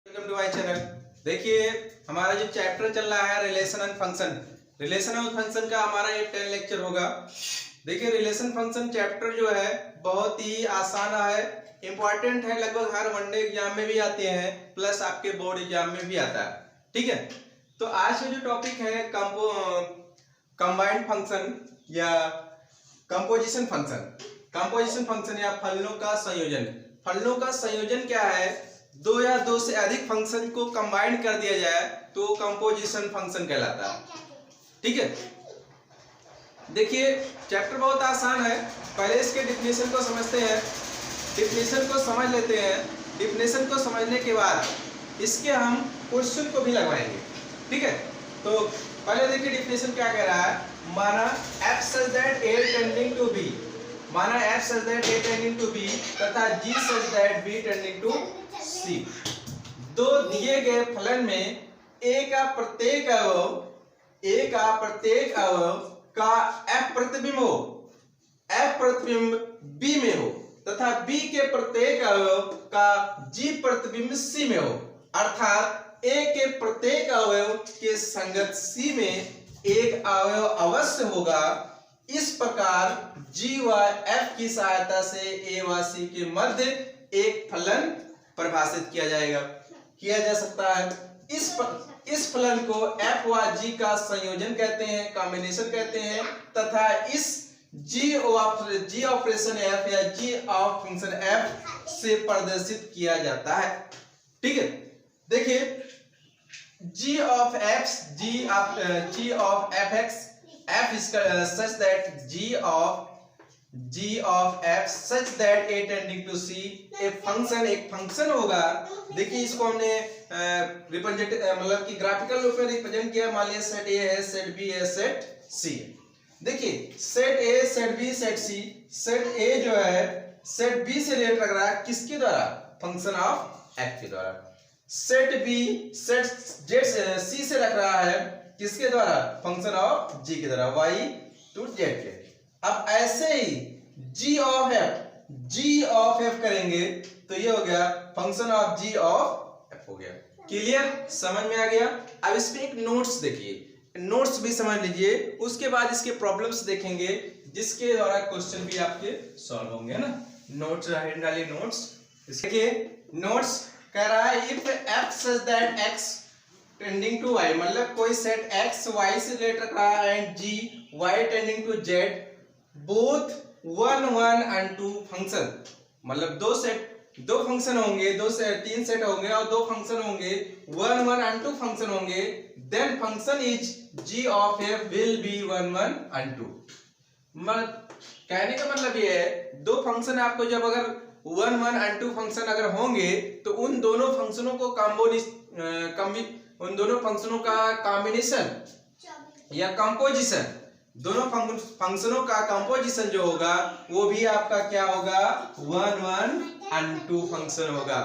Welcome to my channel. देखिए हमारा जो चैप्टर चल रहा है रिलेशन एंड फंक्शन। रिलेशन और फंक्शन का हमारा ये 10 लेक्चर होगा। देखिए रिलेशन फंक्शन चैप्टर जो है बहुत ही आसान है, इंपॉर्टेंट है, लगभग हर वनडे एग्जाम में भी आते हैं, प्लस आपके बोर्ड एग्जाम में भी आता है। ठीक है, तो आज का जो टॉपिक है कंबाइंड फंक्शन या कंपोजिशन फंक्शन। कंपोजिशन फंक्शन या फलनों का संयोजन। फलनों का संयोजन क्या है? दो या दो से अधिक फंक्शन को कंबाइन कर दिया जाए तो कंपोजिशन फंक्शन कहलाता है। ठीक है, देखिए चैप्टर बहुत आसान है। पहले इसके डिफिनेशन को समझते हैं, डिफिनेशन को समझ लेते हैं। डिफिनेशन को समझने के बाद इसके हम क्वेश्चन को भी लगवाएंगे। ठीक है, तो पहले देखिए डिफिनेशन क्या कह रहा है। माना f such that a tending to b, माना f such that a tending to b तथा g such that b tending to c। दो दिए गए फलन में a का प्रत्येक अवयव का f प्रतिबिंब हो, f प्रतिबिंब b में हो तथा b के प्रत्येक अवयव का g प्रतिबिंब c में हो, अर्थात a के प्रत्येक अवयव के संगत c में एक अवयव अवश्य होगा। इस प्रकार g व f की सहायता से a व c के मध्य एक फलन परिभाषित किया जा सकता है। इस फलन को f व g का संयोजन कहते हैं, कॉम्बिनेशन कहते हैं, तथा इस g ऑपरेशन f या g ऑफ फंक्शन f से प्रदर्शित किया जाता है। ठीक है, देखिए g of f x f is such that g of f such that a tending to c एक फंक्शन होगा। देखिए इसको हमने रिप्रेजेंट मतलब कि ग्राफिकल रूप में रिप्रेजेंट किया। मान लिया सेट a है, सेट b है, सेट c है। देखिए set a, set b, set c। Set a जो है सेट b से रिलेट रख रहा है, किसके द्वारा? फंक्शन ऑफ f के द्वारा। सेट b सेट c से रख रहा है, किसके द्वारा? फंक्शन ऑफ g के द्वारा, y टू z के। अब ऐसे ही g ऑफ f करेंगे तो ये हो गया function of g of f हो गया। क्लियर, समझ में आ गया? अब इस पे एक नोट्स देखिए, नोट्स भी समझ लीजिए, उसके बाद इसके प्रॉब्लम्स देखेंगे जिसके द्वारा क्वेश्चन भी आपके सॉल्व होंगे ना। नोट्स डालिए, नोट्स देखिए। नोट्स कह रहा है if f such that x tending to y, मतलब कोई सेट x y से रिलेट रख रहा है and g y tending to z both 1 1 and 2 function, मतलब दो फंक्शन होंगे, तीन सेट होंगे और दो फंक्शन होंगे, 1 1 and 2 फंक्शन होंगे, then function is g of f will be 1 1 and 2। कहने का मतलब ये है दो फंक्शन आपको जब अगर 1 1 and 2 फंक्शन अगर होंगे तो उन दोनों फंक्शनों का कॉम्बिनेशन या कंपोजिशन, दोनों फंक्शनों का कंपोजिशन जो होगा वो भी आपका क्या होगा? 1 1 and 2 फंक्शन होगा।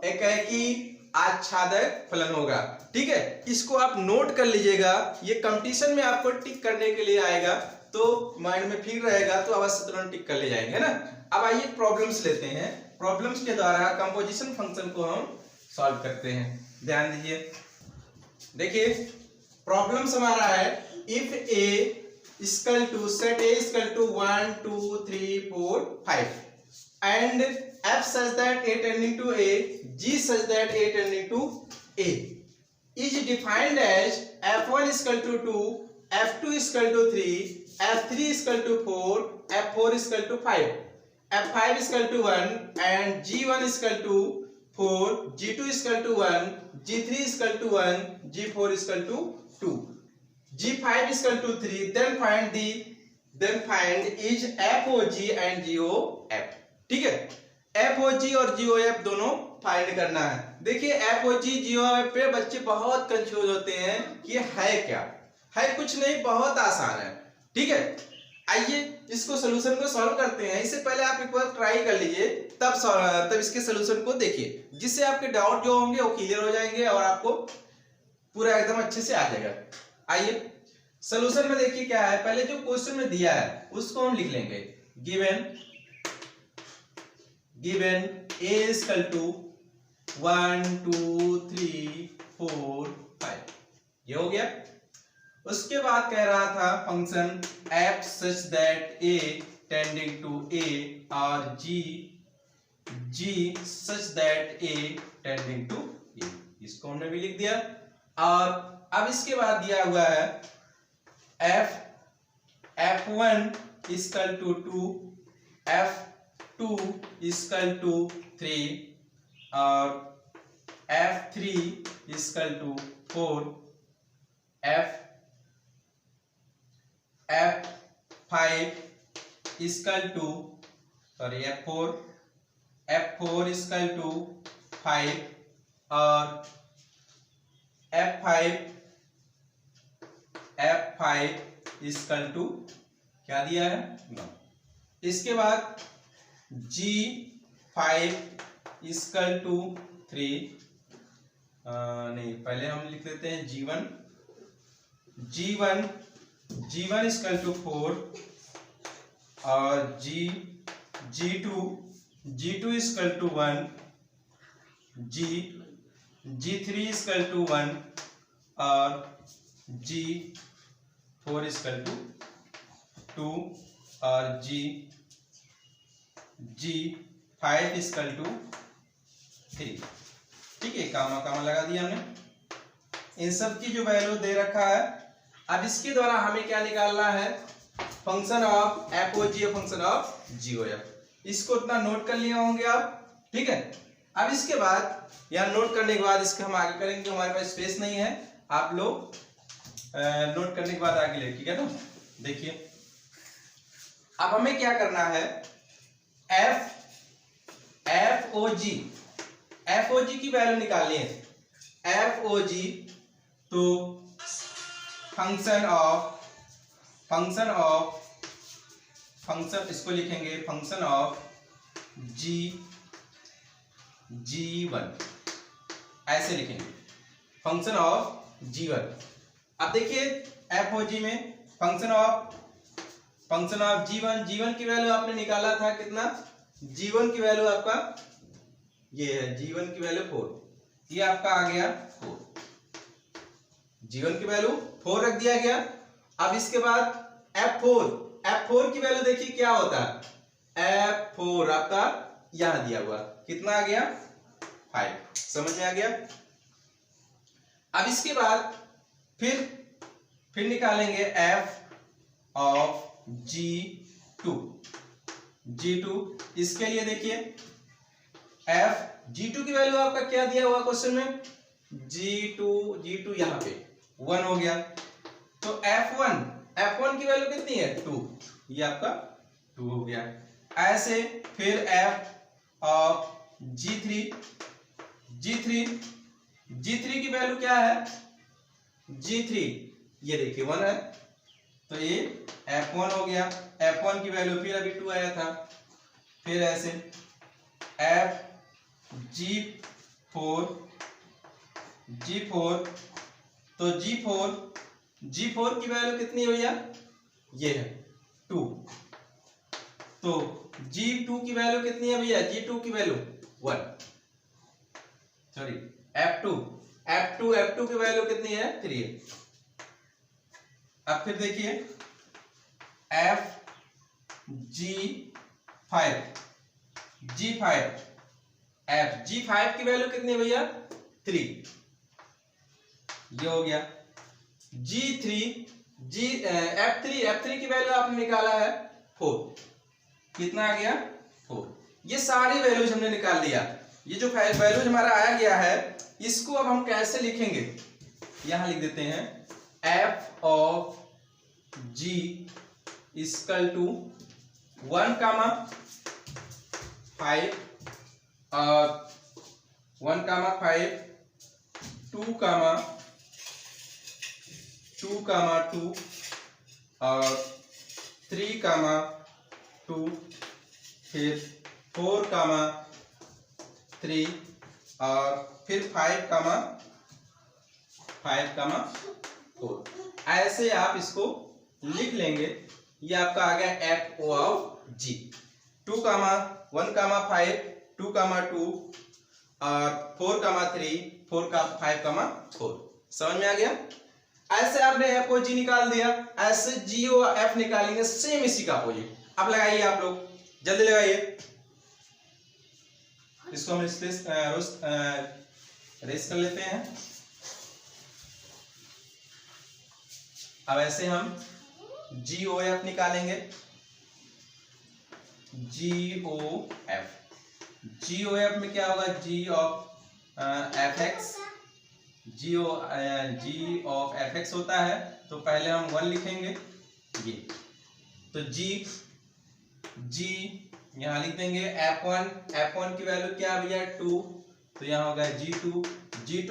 एक है कि आच्छादक फलन होगा। ठीक है, इसको आप नोट कर लीजिएगा, ये कंपटीशन में आपको टिक करने के लिए आएगा तो माइंड में फिर रहेगा तो अवश्य तुरंत टिक कर ले जाएंगे, है ना। अब आइए प्रॉब्लम्स लेते हैं, प्रॉब्लम्स के द्वारा कंपोजिशन फंक्शन को हम सॉल्व करते हैं। ध्यान दीजिए, देखिए प्रॉब्लम्स हमारा है if a equal to set a equal to 1 2 3 4 5 and f such that a tending to a, g such that a tending to a is defined as f1 equal to 2, f2 equal to 3, f3 equal to 4, f4 equal to 5, f5 equal to 1 and g1 equal to 4, g2 equal to 1, g3 equal to 1, g4 equal to 2, g5 equal to 3, then find is FOG and GOF। ठीक है, FOG और GOF दोनों find करना है। देखिए FOG GOF पे बच्चे बहुत कंफ्यूज होते हैं कि है क्या है, कुछ नहीं, बहुत आसान है। ठीक है, आइए इसको सोल्यूशन को सॉल्व करते हैं। इससे पहले आप एक बार ट्राई कर लीजिए, तब इसके सोल्यूशन को देखिए, जिससे आपके डाउट जो होंगे वो क्लियर हो जाएंगे और आपको पूरा एकदम अच्छे से आ जाएगा। आइए सोल्यूशन में देखिए क्या है। पहले जो क्वेश्चन में दिया है उसको हम लिख लेंगे। गिवन a इक्वल टू 1 2 3 4 5, ये हो गया। उसके बाद कह रहा था function f such that a tending to a और g such that a tending to a, इसको हमने भी लिख दिया। और अब इसके बाद दिया हुआ है f1 equal to 2, f2 equal to 3 और f3 equal to 4, f5 equal to sorry f4 equal to 5 और f5 इक्वल टू क्या दिया है 9। इसके बाद g5 इक्वल टू 3, नहीं पहले हम लिख लेते हैं g1 इक्वल टू 4 और g2 equal to 1, g3 equal to 1 और g4 इक्वल टू 2 और g5 इक्वल टू 3। ठीक है, कामा कामा लगा दिया हमने। इन सब की जो वैल्यू दे रखा है, अब इसके द्वारा हमें क्या निकालना है, function of FOG function of GOF. इसको इतना नोट कर लिए होंगे आप। ठीक है, अब इसके बाद यहाँ नोट करने के बाद इसके हम आगे करेंगे, हमारे पास स्पेस नहीं है, आप लोग नोट करने के बाद आगे ले, ठीक है ना। देखिए अब हमें क्या करना है, एफओजी की वैल्यू निकालनी है। एफओजी तो फंक्शन इसको लिखेंगे फंक्शन ऑफ जी1, ऐसे लिखेंगे फंक्शन ऑफ जी1। अब देखिए एफओजी में फंक्शन ऑफ जी1 की वैल्यू आपने निकाला था कितना, जी1 की वैल्यू आपका ये है, जी1 की वैल्यू 4, ये आपका आ गया 4, जी1 की वैल्यू 4 रख दिया गया। अब इसके बाद F4 की वैल्यू देखिए क्या होता है, F4 आपका यहां दिया हुआ कितना आ गया 5, समझ में आ गया। अब इसके बाद फिर निकालेंगे F ऑफ G2। इसके लिए देखिए G2 की वैल्यू आपका क्या दिया हुआ क्वेश्चन में, G2 यहाँ पे 1 हो गया, तो F1 की वैल्यू कितनी है 2, ये आपका 2 हो गया। ऐसे फिर F ऑफ G3 की वैल्यू क्या है, G3 ये देखिए 1 है, तो ये F1 हो गया। F1 की वैल्यू फिर अभी 2 आया था, फिर ऐसे F G4 तो G4 की वैल्यू कितनी है भैया, ये है 2, तो G2 की वैल्यू कितनी है भैया, G2 की वैल्यू 1, सॉरी F2 की वैल्यू कितनी है 3 है। अब फिर देखिए F G5 की वैल्यू कितनी है भैया 3, ये हो गया। F3 की वैल्यू आपने निकाला है 4, कितना आ गया 4। ये सारी वैल्यूज हमने निकाल लिया। ये जो वैल्यूज हमारा आया गया है, इसको अब हम कैसे लिखेंगे, यहां लिख देते हैं F of G equal to 1,5 और 1,5 2,2 और 3,2 फिर 4,3 और फिर 5,4। ऐसे आप इसको लिख लेंगे। ये आपका आ गया F ऑफ G। 1,5 2,2 और 4,3 4,5,4 समझ में आ गया। ऐसे आपने एफ को जी निकाल दिया, ऐसे जी और एफ निकालेंगे सेम इसी का अपोजिट। अब लगाइए आप लोग, जल्दी लगाइए। इसको हम रेस कर लेते हैं। अब ऐसे हम जी ओ एफ निकालेंगे, जी ओ एफ में क्या होगा, G of F X, G of F X होता है, तो पहले हम 1 लिखेंगे ये, तो जी यहाँ लिख देंगे F1 की वैल्यू क्या है भैया 2, तो यहाँ होगा G2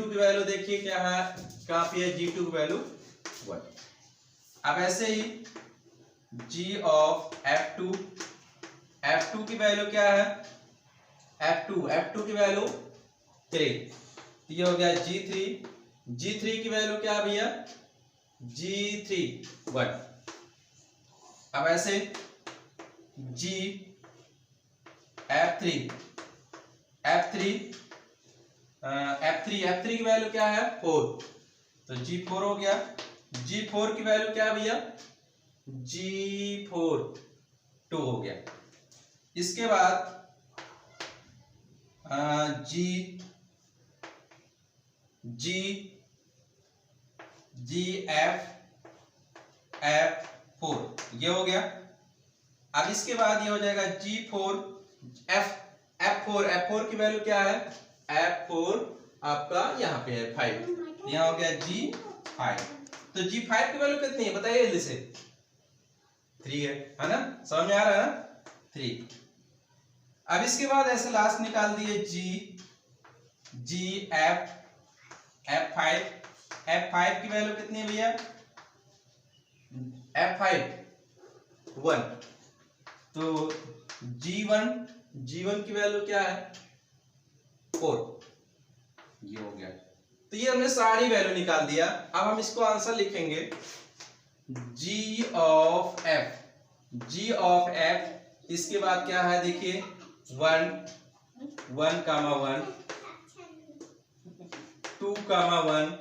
की वैल्यू देखिए क्या है, कहाँ पे है, G2 की वैल्यू 1। अब ऐसे ही G ऑफ F2 की वैल्यू क्या है, F2 की वैल्यू 3, ये हो गया G3 की वैल्यू क्या है भैया, G3 1। अब ऐसे G F3 की वैल्यू क्या है 4, तो G4 हो गया। G4 की वैल्यू क्या है भैया, G4 2 हो गया। इसके बाद F4 ये हो गया। अब इसके बाद ये हो जाएगा G4 F4 की वैल्यू क्या है, F4 आपका यहाँ पे है 5, यहाँ हो गया G5, तो G5 की वैल्यू कितनी है बताइए जल्दी से, 3 है ना, समझ में आ रहा है ना, 3। अब इसके बाद ऐसे लास्ट निकाल दिए F5 की वैल्यू कितनी है भैया, F5 1, तो G1 की वैल्यू क्या है 4, ये हो गया। तो ये हमने सारी वैल्यू निकाल दिया। अब हम इसको आंसर लिखेंगे G ऑफ F, इसके बाद क्या है देखिए 1, 1, 2, 1,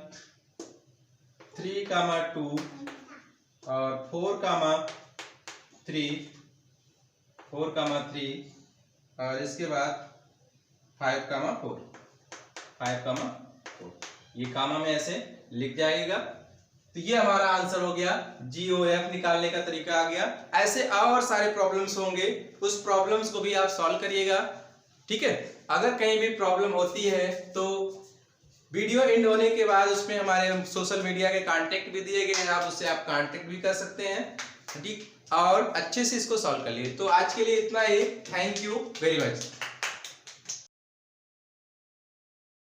3, 2 और 4, 3 और इसके बाद 5, 4 ये कामा में ऐसे लिख जाएगा। तो ये हमारा आंसर हो गया, GOF निकालने का तरीका आ गया। ऐसे और सारे प्रॉब्लम्स होंगे, उस प्रॉब्लम्स को भी आप सॉल्व करिएगा, ठीक है। अगर कहीं भी प्रॉब्लम होती है तो वीडियो एंड होने के बाद उसमें हमारे सोशल मीडिया के कांटेक्ट भी दिए गए हैं, आप उससे आप कांटेक्ट भी कर सकते हैं, ठीक, और अच्छे से इसको सॉल्व कर लिए। तो आज के लिए इतना ही, थैंक यू वेरी मच।